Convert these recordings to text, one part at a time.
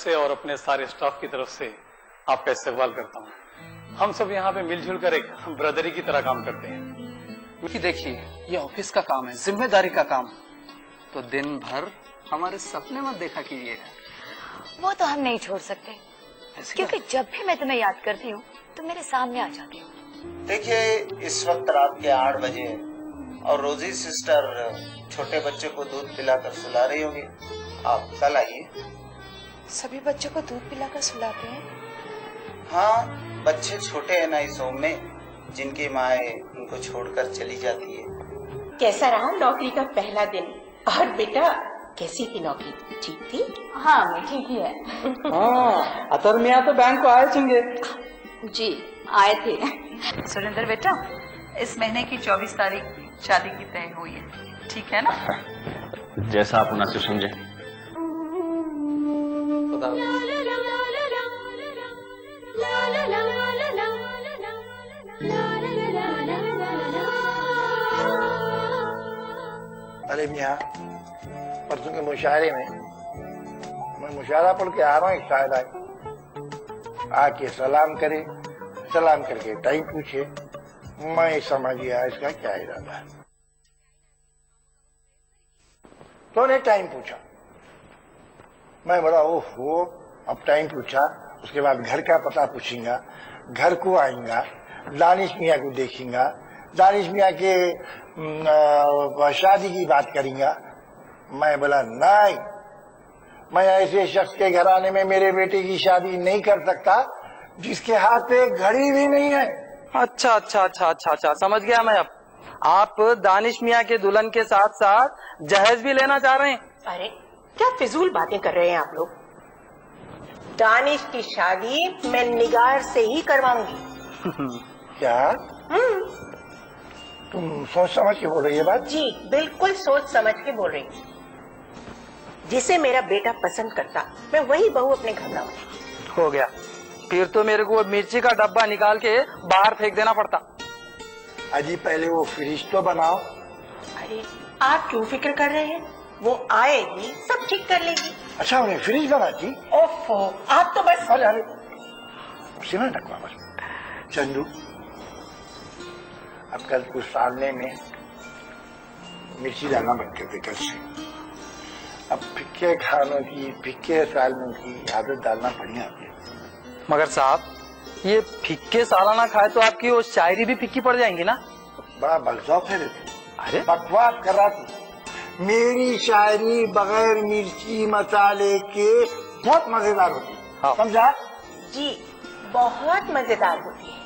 से और अपने सारे स्टाफ की तरफ से आपका इस्तकबाल करता हूँ। हम सब यहाँ पे मिलजुल कर एक ब्रदरी की तरह काम करते हैं। क्योंकि देखिए, ये ऑफिस का काम है, जिम्मेदारी का काम, तो दिन भर हमारे सपने मत देखा कीजिए। वो तो हम नहीं छोड़ सकते, क्योंकि जब भी मैं तुम्हें याद करती हूँ तो मेरे सामने आ जाती हो। देखिए, इस वक्त रात के 8 बजे और रोजी सिस्टर छोटे बच्चे को दूध पिलाकर सुला रही होगी। आप कल आइए। सभी बच्चों को दूध पिलाकर सुलाते हैं? हाँ, बच्चे छोटे हैं ना इस होम में, जिनकी माएँ उनको छोड़कर चली जाती है। कैसा रहा नौकरी का पहला दिन? और बेटा, कैसी थी नौकरी? ठीक थी? हाँ, मैं ठीक ही है। हाँ, अतर मियाँ तो बैंक को आए होंगे। जी आए थे। सुरेंद्र बेटा, इस महीने की 24 तारीख शादी की तय हुई है, ठीक है ना? जैसा आप मुनासिब समझे। अरे मियाँ, परसों के मुशायरे में मैं मुशायरा पढ़ के आ रहा हूँ, एक शायर आए, आके सलाम करे, सलाम करके टाइम पूछे। मैं समझ गया इसका क्या इरादा है। तो ने टाइम पूछा, मैं बड़ा ओहो, अब टाइम पूछा, उसके बाद घर का पता पूछेंगा, घर को आएगा, दानिश मियाँ को देखेंगा, दानिश मियाँ के शादी की बात करेंगा। मैं बोला नहीं, मैं ऐसे शख्स के घराने में मेरे बेटे की शादी नहीं कर सकता जिसके हाथ पे घड़ी भी नहीं है। अच्छा अच्छा अच्छा अच्छा अच्छा, समझ गया मैं अब। आप दानिश मियाँ के दुल्हन के साथ साथ जहेज भी लेना चाह रहे हैं? अरे क्या फिजूल बातें कर रहे हैं आप लोग। दानिश की शादी मैं निगार से ही करवाऊंगी। क्या तुम सोच समझ के बोल रही है बात? जी बिल्कुल सोच समझ के बोल रही हूँ। जिसे मेरा बेटा पसंद करता, मैं वही बहू अपने घर लाऊंगी। हो गया, फिर तो मेरे को मिर्ची का डब्बा निकाल के बाहर फेंक देना पड़ता। अजी पहले वो फ्रिज तो बनाओ। अरे आप क्यों फिक्र कर रहे हैं, वो आएगी सब ठीक कर लेगी। अच्छा, उन्हें फ्रिज बनाती? ओफो, आप तो बस। अरे अरे सिना रखवा बस। चंदू, अब कल कुछ सामने में मिर्ची डालना बंद कर दे कल से। अब फिक्के खानों की, फिक्के सालों की आदत डालना बढ़िया। मगर साहब, ये फिक्के सालाना खाए तो आपकी वो शायरी भी फिक्की पड़ जाएंगी ना। बड़ा बकचोद है। अरे बकवास कर रहा थी। मेरी शायरी बगैर मिर्ची मसाले के बहुत मजेदार होती है। हाँ। समझा? जी बहुत मजेदार होती है।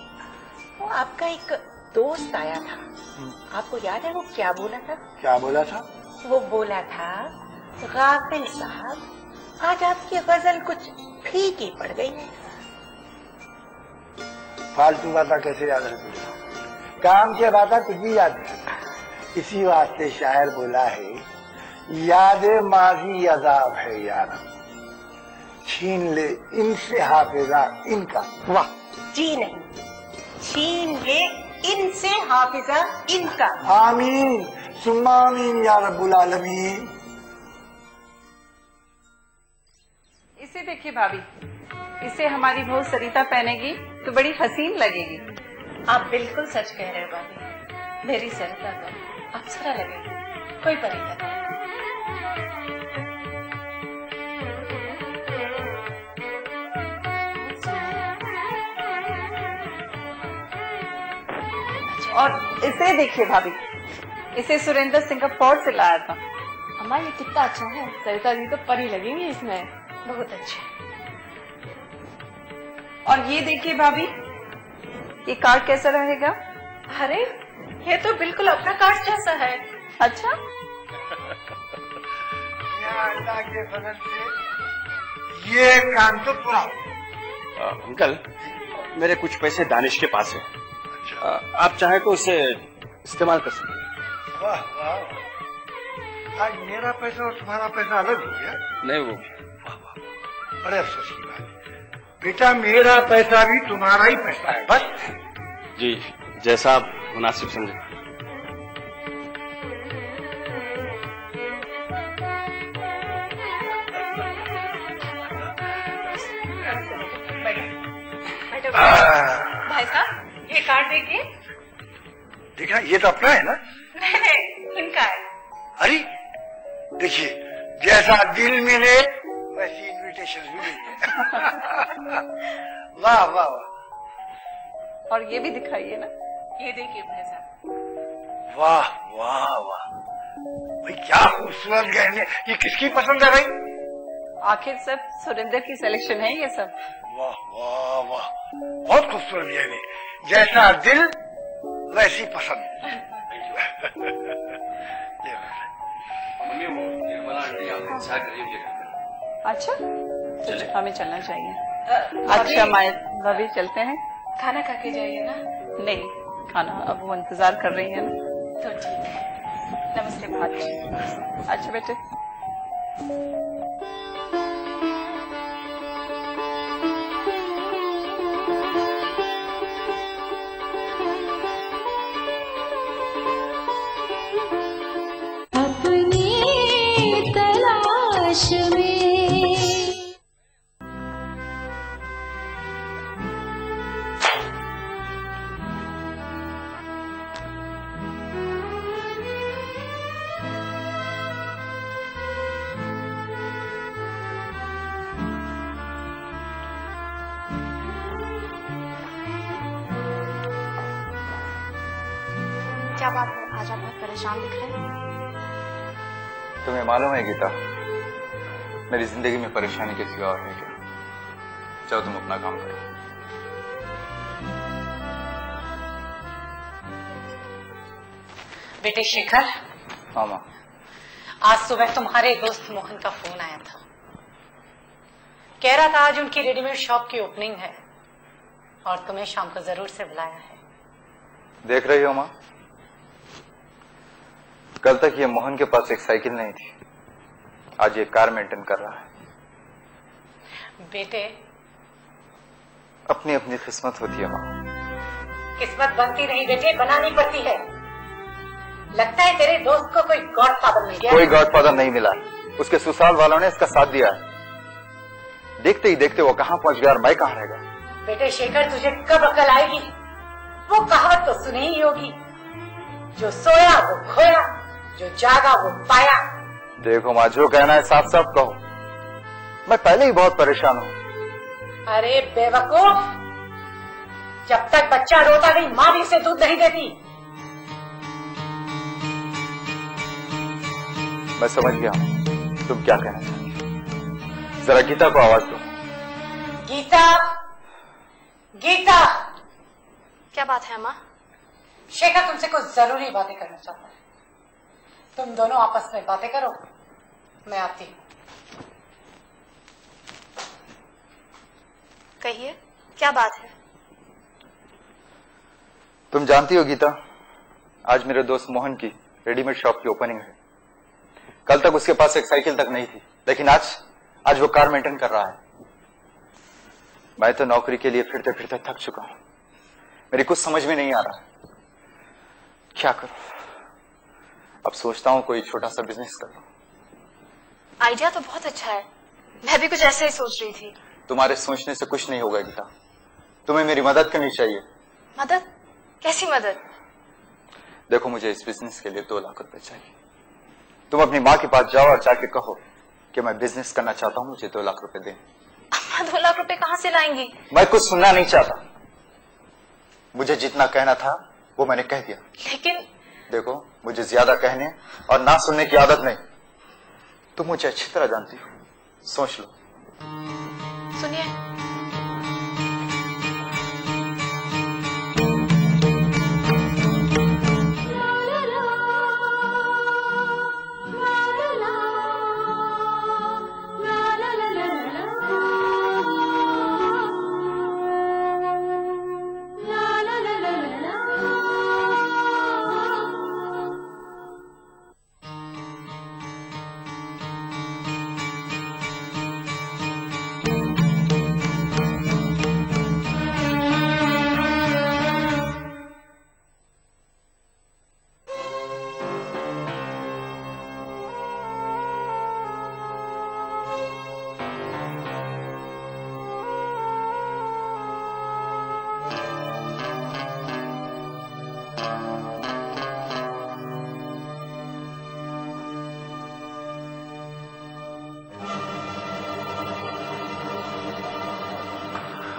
वो आपका एक दोस्त आया था, आपको याद है वो क्या बोला था? क्या बोला था? वो बोला था, गाफिल साहब, आज आपकी गजल कुछ फीकी पड़ गई है। फालतू बात कैसे याद रखूंगा? काम के बात कुछ भी याद नहीं। इसी वास्ते शायर बोला है, याद माजी अजाब है यार, छीन ले इनसे हाफिजा इनका। वाह जी नहीं, छीन ले इनसे हाफिजा इनका। आमीन सुम्मा आमीन या रब्बुल आलमीन। इसे देखिए भाभी, इसे हमारी बहू सरिता पहनेगी तो बड़ी हसीन लगेगी। आप बिल्कुल सच कह रहे हो भाभी, मेरी सरिता तो अप्सरा लगेगी, कोई परेशानी नहीं। और इसे देखिए भाभी, इसे सुरेंद्र सिंह का फोर्ट से लाया था। अम्मा ये कितना अच्छा है, सरिता जी तो परी लगेंगी इसमें। बहुत अच्छे। और ये देखिए भाभी, ये कार्ड कैसा रहेगा? अरे ये तो बिल्कुल अपना कार्ड जैसा है। अच्छा अल्लाह के फजल से ये काम तो पूरा। अंकल, मेरे कुछ पैसे दानिश के पास है, आप चाहे तो उसे इस्तेमाल कर सकते। वाह वाह, आज मेरा पैसा और तुम्हारा पैसा अलग हो गया। नहीं वो बड़े अफसोस की बात है बेटा, मेरा पैसा भी तुम्हारा ही पैसा है बस। जी, जैसा आप मुनासिब समझे। भाई साहब, ये कार्ड देखिए। देखना, ये तो अपना है ना? नहीं, इनका है। अरे देखिए, जैसा दिल मिले वैसी इनविटेशन भी मिले। वाह वाह वाह। और ये भी दिखाइए ना, ये देखिए भाई साहब। वाह वाह वाह भाई, क्या खूबसूरत गहने। ये किसकी पसंद है भाई? आखिर सब सुरेंद्र की सिलेक्शन है ये सब। वाह वाह वाह, बहुत खूबसूरत गहने, जैसा दिल वैसी पसंद। अच्छा, हमें चलना चाहिए। अच्छा भाभी, चलते हैं। खाना खा के जाइए ना। नहीं, खाना अब वो इंतजार कर रही है ना। तो ठीक है, नमस्ते भाभी। अच्छा बेटे। क्या बात है, आज आप बहुत परेशान दिख रहे हैं। तुम्हें मालूम है गीता, मेरी जिंदगी में परेशानी के सिवा और है क्या? चलो तुम अपना काम करो। बेटे शेखर, हाँ माँ। आज सुबह तुम्हारे दोस्त मोहन का फोन आया था। कह रहा था आज उनकी रेडीमेड शॉप की ओपनिंग है और तुम्हें शाम को जरूर से बुलाया है। देख रही हो माँ, कल तक ये मोहन के पास एक साइकिल नहीं थी, आज ये कार मेंटेन कर रहा है। बेटे, अपनी अपनी किस्मत होती है माँ। किस्मत बनती नहीं बेटे, बनानी पड़ती है। लगता है तेरे दोस्त को कोई गॉडफादर मिल गया। कोई गॉडफादर नहीं मिला, उसके ससुराल वालों ने इसका साथ दिया है। देखते ही देखते वो कहाँ पहुंच गया और मैं कहाँ रह गया। बेटे शेखर, तुझे कब अकल आएगी? वो कहावत तो सुनी ही होगी, जो सोया वो खोया, जो जागा वो पाया। देखो माँ, जो कहना है साफ साफ कहो, मैं पहले ही बहुत परेशान हूँ। अरे बेवकूफ, जब तक बच्चा रोता नहीं माँ भी उसे दूध नहीं देती। मैं समझ गया हूँ तुम क्या कहना चाहती हो। जरा गीता को आवाज दो। गीता, गीता। क्या बात है अम्मा? शेखर तुमसे कुछ जरूरी बातें करना चाहता है। तुम दोनों आपस में बातें करो, मैं आती हूँ। कहिए, क्या बात है? तुम जानती हो गीता, आज मेरे दोस्त मोहन की रेडीमेड शॉप की ओपनिंग है। कल तक उसके पास एक साइकिल तक नहीं थी, लेकिन आज वो कार मेंटेन कर रहा है। मैं तो नौकरी के लिए फिरते फिरते थक चुका हूं। मेरी कुछ समझ में नहीं आ रहा, क्या करूं? अब सोचता हूं कोई छोटा सा बिजनेस कर लूं। आइडिया तो बहुत अच्छा है, मैं भी कुछ ऐसे ही सोच रही थी। तुम्हारे सोचने से कुछ नहीं होगा गीता, तुम्हें मेरी मदद करनी चाहिए। मदद? कैसी मदद? देखो, मुझे इस बिजनेस के लिए 2 लाख रुपए चाहिए। तुम अपनी माँ के पास जाओ और जाके कहो कि मैं बिजनेस करना चाहता हूँ, मुझे 2 लाख रुपए दें। अम्मा 2 लाख रुपए कहाँ से लाएंगी? मैं कुछ सुनना नहीं चाहता, मुझे जितना कहना था वो मैंने कह दिया। लेकिन देखो, मुझे ज्यादा कहने और ना सुनने की आदत नहीं। तुम मुझे अच्छी तरह जानती हो, सोच लो। सुनिए,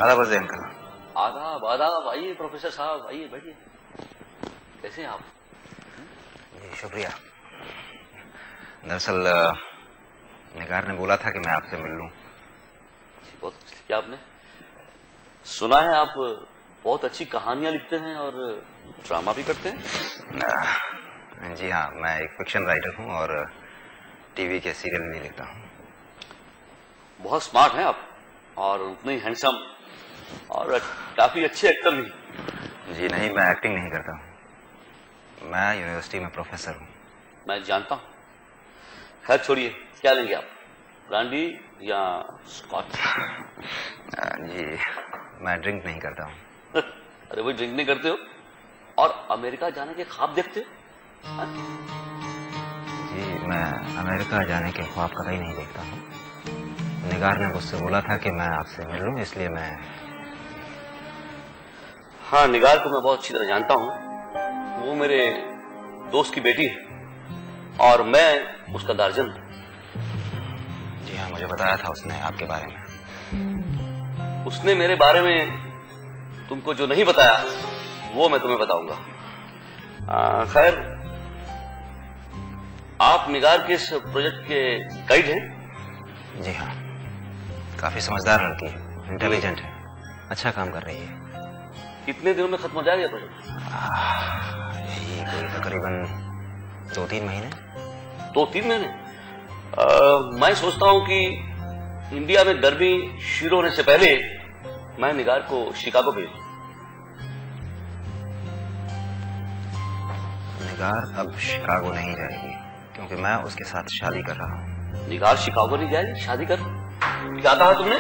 आधा बजे अंकल। आदाब आदाब, आइए प्रोफेसर साहब, आइए बैठिए। कैसे हैं आप? जी शुक्रिया। दरअसल निगार ने बोला था कि मैं आपसे मिल लूं। बहुत कुछ किया आपने। सुना है आप बहुत अच्छी कहानियां लिखते हैं और ड्रामा भी करते हैं। जी हाँ, मैं एक फिक्शन राइटर हूँ और टीवी के सीरियल भी लिखता हूँ। बहुत स्मार्ट हैं आप और उतने ही हैंडसम और काफी अच्छे एक्टर भी। जी नहीं, मैं एक्टिंग नहीं करता हूँ। मैं यूनिवर्सिटी में प्रोफेसर हूँ। मैं जानता हूँ। खैर छोड़िए, क्या लेंगे आप, ब्रांडी या स्कॉच? जी मैं ड्रिंक नहीं करता हूँ। अरे भाई, ड्रिंक नहीं करते हो और अमेरिका जाने के ख्वाब देखते हो? जी मैं अमेरिका जाने के ख्वाब कतई नहीं देखता हूँ। निगार ने मुझसे बोला था कि मैं आपसे मिल लूं, इसलिए मैं। हाँ, निगार को मैं बहुत अच्छी तरह जानता हूँ। वो मेरे दोस्त की बेटी है और मैं उसका दार्जन हूँ। जी हाँ, मुझे बताया था उसने आपके बारे में। उसने मेरे बारे में तुमको जो नहीं बताया वो मैं तुम्हें बताऊंगा। खैर, आप निगार के इस प्रोजेक्ट के गाइड हैं? जी हाँ, काफी समझदार लड़की है, इंटेलिजेंट है, अच्छा काम कर रही है। कितने दिनों में खत्म हो जाएगा प्रोजेक्ट? यही कोई तकरीबन 2-3 महीने। 2-3 महीने? मैं सोचता हूं कि इंडिया में गर्मी शुरू होने से पहले मैं निगार को शिकागो भेजूं। निगार अब शिकागो नहीं जाएगी क्योंकि मैं उसके साथ शादी कर रहा हूँ। निगार शिकागो नहीं जाएगी? शादी कर? क्या कहा तुमने?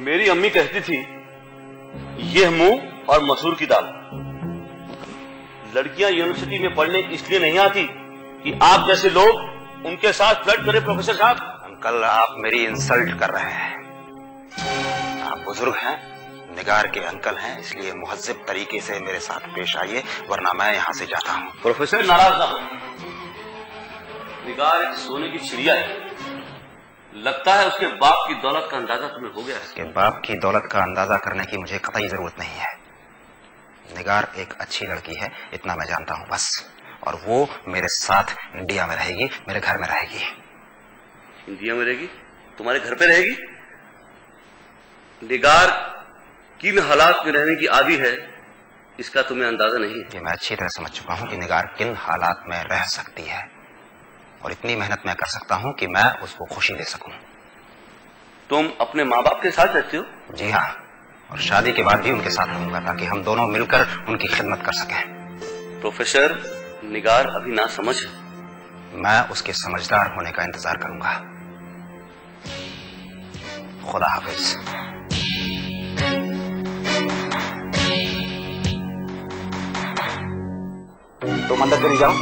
मेरी अम्मी कहती थी यह मुंह और मसूर की दाल। लड़कियां यूनिवर्सिटी में पढ़ने इसलिए नहीं आती कि आप जैसे लोग उनके साथ फ्लर्ट करें। प्रोफेसर साहब, अंकल आप मेरी इंसल्ट कर रहे हैं। आप बुजुर्ग हैं, निगार के अंकल हैं, इसलिए मुहज्जब तरीके से मेरे साथ पेश आइए, वरना मैं यहाँ से जाता हूँ। प्रोफेसर नाराज ना हो। निगार एक सोने की चिड़िया है। लगता है उसके बाप की दौलत का अंदाजा तुम्हें हो गया है। उसके बाप की दौलत का अंदाजा करने की मुझे कतई जरूरत नहीं है। निगार एक अच्छी लड़की है, इतना मैं जानता हूँ बस। और वो मेरे साथ इंडिया में रहेगी, मेरे घर में रहेगी। इंडिया में रहेगी? तुम्हारे घर पे रहेगी? निगार किन हालात में रहने की आदी है इसका तुम्हें अंदाजा नहीं है। मैं अच्छी तरह समझ चुका हूँ कि निगार किन हालात में रह सकती है और इतनी मेहनत मैं कर सकता हूँ कि मैं उसको खुशी दे सकूं। तुम अपने माँ बाप के साथ रहते हो? जी हाँ, और शादी के बाद भी उनके साथ रहूंगा ताकि हम दोनों मिलकर उनकी खिदमत कर सकें। प्रोफेसर, निगार अभी ना समझ है। मैं उसके समझदार होने का इंतजार करूंगा। खुदा हाफिज। तुम अंदर चली जाओ,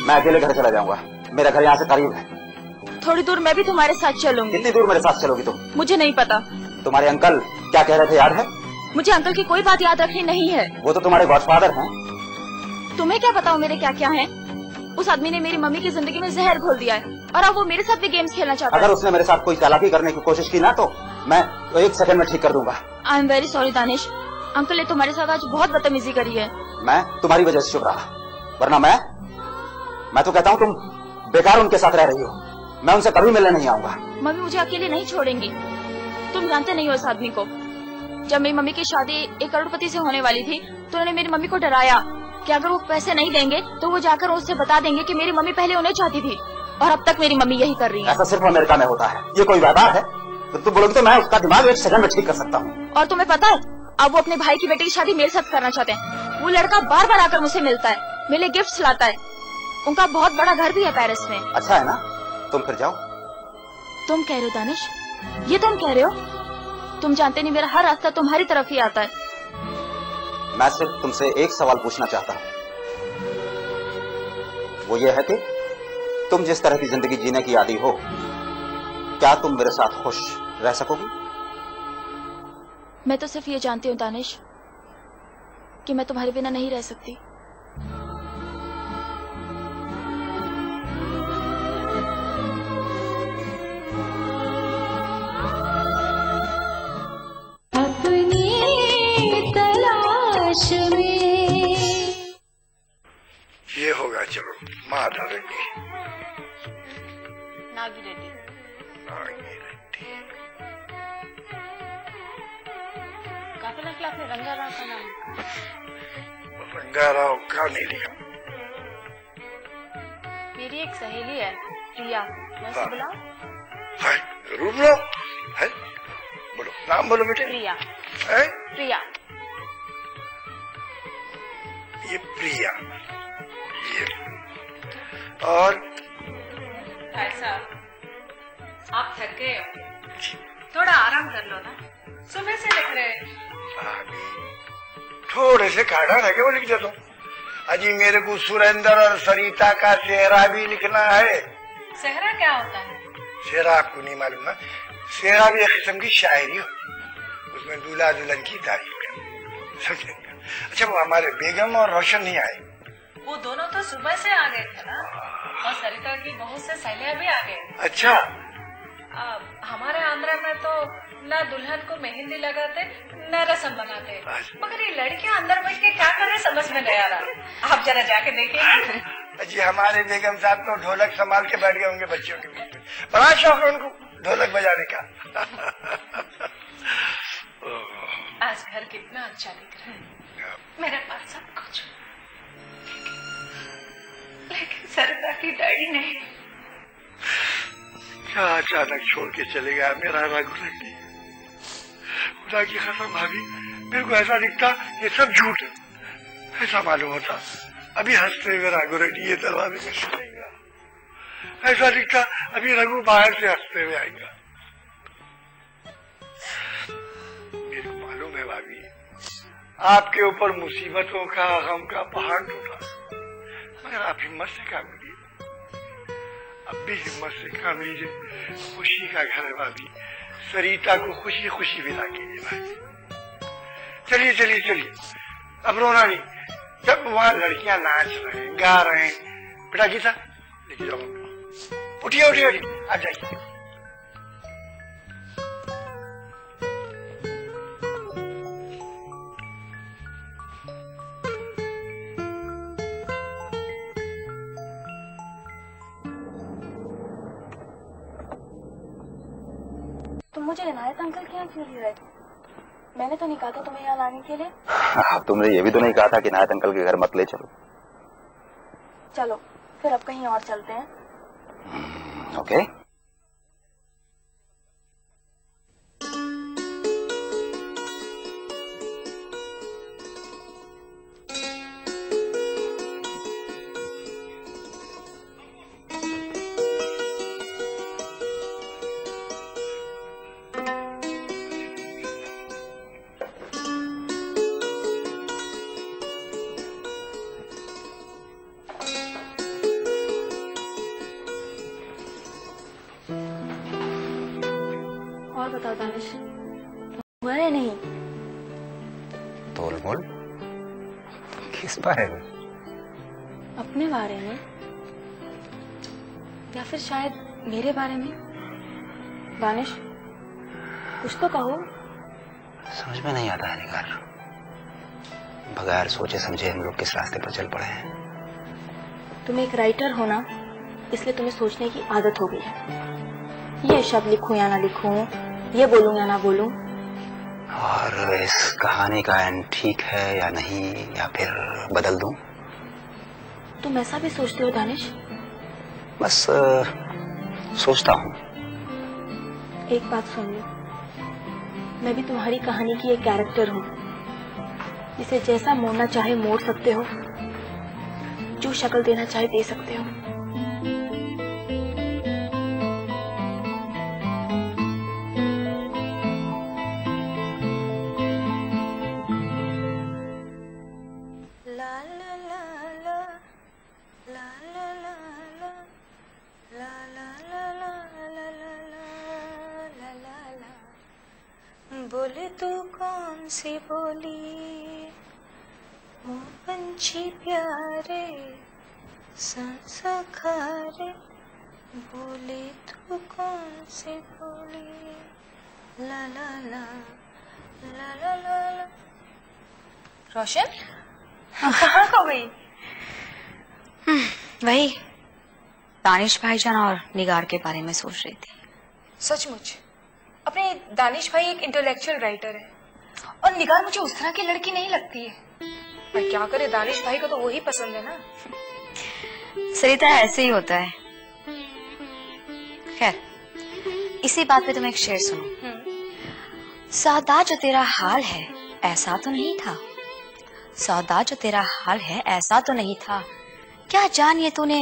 मैं अकेले घर चला जाऊंगा। मेरा घर यहाँ से करीब है। थोड़ी दूर मैं भी तुम्हारे साथ चलूंगी। कितनी दूर मेरे साथ चलोगी तुम? मुझे नहीं पता। तुम्हारे अंकल क्या कह रहे थे याद है? मुझे अंकल की कोई बात याद रखनी नहीं है। वो तो तुम्हारे गॉडफादर हैं। तुम्हें क्या पता मेरे क्या क्या है? उस आदमी ने मेरी मम्मी की जिंदगी में जहर घोल दिया है और अब वो मेरे साथ भी गेम्स खेलना चाहता है। अगर उसने मेरे साथ कोई चालाकी करने की कोशिश की ना तो मैं 1 सेकंड में ठीक कर दूंगा। I am very sorry Danish, uncle ने तुम्हारे साथ आज बहुत बदतमीजी करी है। मैं तुम्हारी वजह से चुप रहा, वरना मैं तो कहता हूँ तुम बेकार उनके साथ रह रही हो। मैं उनसे कभी मिलने नहीं आऊंगा। मम्मी मुझे अकेले नहीं छोड़ेंगी। तुम जानते नहीं हो इस आदमी को। जब मेरी मम्मी की शादी एक करोड़पति से होने वाली थी तो उन्होंने मेरी मम्मी को डराया कि अगर वो पैसे नहीं देंगे तो वो जाकर उससे बता देंगे कि मेरी मम्मी पहले उन्हें चाहती थी और अब तक मेरी मम्मी यही कर रही है। ऐसा सिर्फ अमेरिका में होता है, ये कोई व्यापार है? तो तुम बोलोगी तो मैं उसका दिमाग 1 सेकंड में ठीक कर सकता हूँ। और तुम्हें पता है अब वो अपने भाई की बेटी की शादी मेरे साथ करना चाहते हैं। वो लड़का बार बार आकर मुझसे मिलता है, मेरे लिए गिफ्ट लाता है। उनका बहुत बड़ा घर भी है पेरिस में। अच्छा है ना, तुम फिर जाओ। तुम कह रहे हो दानिश, ये तुम कह रहे हो? तुम जानते नहीं मेरा हर रास्ता तुम्हारी तरफ ही आता है। मैं सिर्फ तुमसे एक सवाल पूछना चाहता हूँ, वो ये है कि तुम जिस तरह की जिंदगी जीने की आदी हो, क्या तुम मेरे साथ खुश रह सकोगी? मैं तो सिर्फ ये जानती हूँ दानिश कि मैं तुम्हारे बिना नहीं रह सकती। तलाश में। ये होगा, चलो माता रेड्डी। नागी रेड्डी। काफिला के आपने रंगाराव का नाम? रंगाराव का नहीं लिखा। मेरी एक सहेली है प्रिया, मैं उसे बुलाऊं? है, जरूर बुलाओ। है, बोलो नाम बोलो बेटे। प्रिया। है? प्रिया। ये प्रिया, ये और भाई साहब, आप थक गए हो, थोड़ा आराम कर लो ना, सुबह से लिख रहे हैं। थोड़े से काढ़ा रह के वो लिख देता हूँ। अजी मेरे को सुरेंद्र और सरिता का सेहरा भी लिखना है। सेहरा क्या होता है? सेहरा आपको नहीं मालूम ना? सेहरा भी एक किस्म की शायरी हो, उसमें दूल्हा दुल्हन की तारीफ समझे। अच्छा, वो हमारे बेगम और रोशन नहीं आए? वो दोनों तो सुबह से आ गए थे ना, और सरिता की बहुत से सहेलियां भी आ गए। अच्छा। हमारे आंध्रा में तो ना दुल्हन को मेहंदी लगाते न रस्म बनाते, मगर ये लड़कियां अंदर बैठ के क्या कर रहे समझ में नहीं आ रहा। आप जरा जाके देखिए। जी हमारे बेगम साहब तो ढोलक संभाल के बैठ गए होंगे बच्चियों के बीच में, बड़ा शौक है उनको ढोलक बजाने का। आज घर कितना अच्छा दिख रहा है, मेरे पास सब कुछ, लेकिन सरिता की डैडी नहीं। क्या अचानक छोड़ के चले गया मेरा रघु रेड्डी। खुदा की कसम भाभी, मेरे को ऐसा दिखता ये सब झूठ है, ऐसा मालूम होता अभी हंसते हुए रघु रेड्डी ये दरवाजे में सुनेगा, ऐसा दिखता अभी रघु बाहर से हंसते हुए आएगा। मेरे को मालूम है भाभी, आपके ऊपर मुसीबतों का गम का पहाड़ टूटा, मगर आप हिम्मत से काम लीजिए, अब भी हिम्मत से काम लीजिए। खुशी का घर है भाभी, सरिता को खुशी खुशी विदा कीजिए भाई। चलिए चलिए चलिए, अब रोना नहीं। जब वहाँ लड़कियां नाच रहे हैं, गा रहे हैं, बेटा गीता लेके जाओ, उठिए उठिए उठिए, आ जाइए। तुम मुझे इनायत अंकल के यहाँ क्यों ले रहे थे? मैंने तो नहीं कहा था तुम्हें यहाँ लाने के लिए। तुमने ये भी तो नहीं कहा था कि इनायत अंकल के घर मत ले चलो। चलो फिर अब कहीं और चलते हैं। ओके। और बताओ दानिश, हुआ है नहीं? तोल मोल किस बारे में? अपने बारे में, या फिर शायद मेरे बारे में? दानिश कुछ तो कहो। समझ में नहीं आता है निगार, बगैर सोचे समझे हम लोग किस रास्ते पर चल पड़े हैं। तुम एक राइटर हो ना, इसलिए तुम्हें सोचने की आदत हो गई है। ये शब्द लिखूं या ना लिखूं, ये बोलूं या ना बोलूं। और इस कहानी का एंड ठीक है या नहीं, या फिर बदल दूं? तुम ऐसा भी सोचते हो दानिश? बस सोचता हूँ। एक बात सुन लो, मैं भी तुम्हारी कहानी की एक कैरेक्टर हूँ, जिसे जैसा मोड़ना चाहे मोड़ सकते हो, जो शक्ल देना चाहे दे सकते हो। बोले तू कौन सी बोली, मोह पंछी प्यारे सांसा खारे, बोले तू कौन सी बोली, ला ला ला ला ला ला ला। रोशन कहाँ खो गई? वही दानिश भाईजान और निगार के बारे में सोच रही थी। सचमुच अपने दानिश भाई एक इंटेलेक्चुअल राइटर है और निगार मुझे उस तरह की लड़की नहीं लगती है। पर क्या करे, दानिश भाई को तो वही पसंद है ना। सरिता ऐसे ही होता है। खैर इसी बात पे तुम एक शेर सुनो। सौदा जो तेरा हाल है ऐसा तो नहीं था, सौदा जो तेरा हाल है ऐसा तो नहीं था, क्या जानिए तूने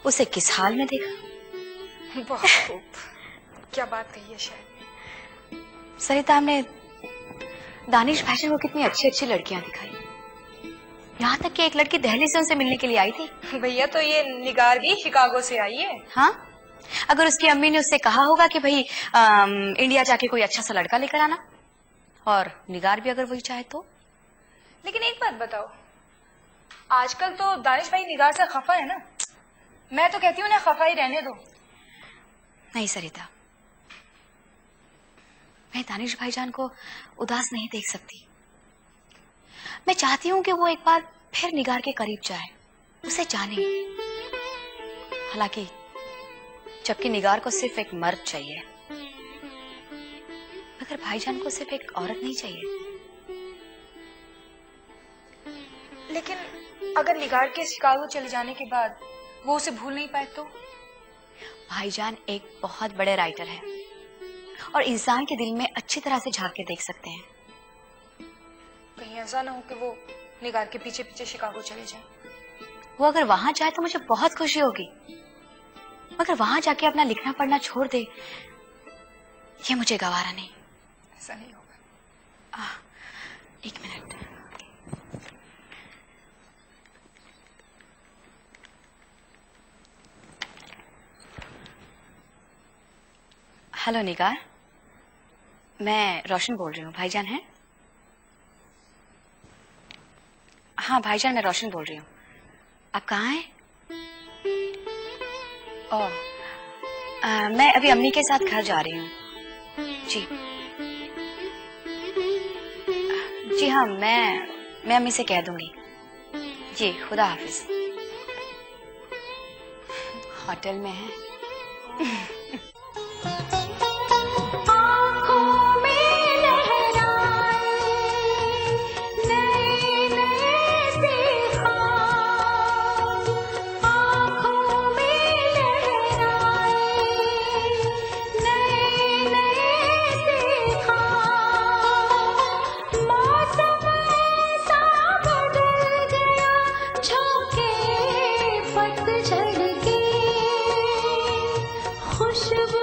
उसे किस हाल में देखा। बहुत खूब, क्या बात कही है शायद। सरिता हमने दानिश भाईजान को कितनी अच्छी अच्छी लड़कियां दिखाई, यहाँ तक कि एक लड़की दिल्ली से उनसे मिलने के लिए आई थी। भैया तो ये निगार भी शिकागो से आई है। हाँ, अगर उसकी अम्मी ने उससे कहा होगा कि भाई इंडिया जाके कोई अच्छा सा लड़का लेकर आना, और निगार भी अगर वही चाहे तो। लेकिन एक बात बताओ, आजकल तो दानिश भाई निगार से खफा है ना। मैं तो कहती हूँ ना खफा ही रहने दो। नहीं सरिता, मैं दानिश भाईजान को उदास नहीं देख सकती। मैं चाहती हूँ कि वो एक बार फिर निगार के करीब जाए, उसे जाने। हालांकि जबकि निगार को सिर्फ एक मर्द चाहिए, मगर भाईजान को सिर्फ एक औरत नहीं चाहिए। लेकिन अगर निगार के शिकागो चले जाने के बाद वो उसे भूल नहीं पाए तो? भाईजान एक बहुत बड़े राइटर है और इंसान के दिल में अच्छी तरह से झांक के देख सकते हैं। कहीं ऐसा ना हो कि वो निगार के पीछे पीछे शिकागो चले जाए। वो अगर वहां जाए तो मुझे बहुत खुशी होगी, मगर वहां जाके अपना लिखना पढ़ना छोड़ दे, ये मुझे गवारा नहीं। ऐसा नहीं होगा। एक मिनट। हेलो निगार, मैं रोशन बोल रही हूँ। भाईजान हैं? हाँ भाईजान, मैं रोशन बोल रही हूँ। आप कहाँ हैं? ओह, मैं अभी अम्मी के साथ घर जा रही हूँ। जी जी हाँ, मैं अम्मी से कह दूंगी। जी खुदा हाफिज। होटल में है। पतझड़ की खुशबू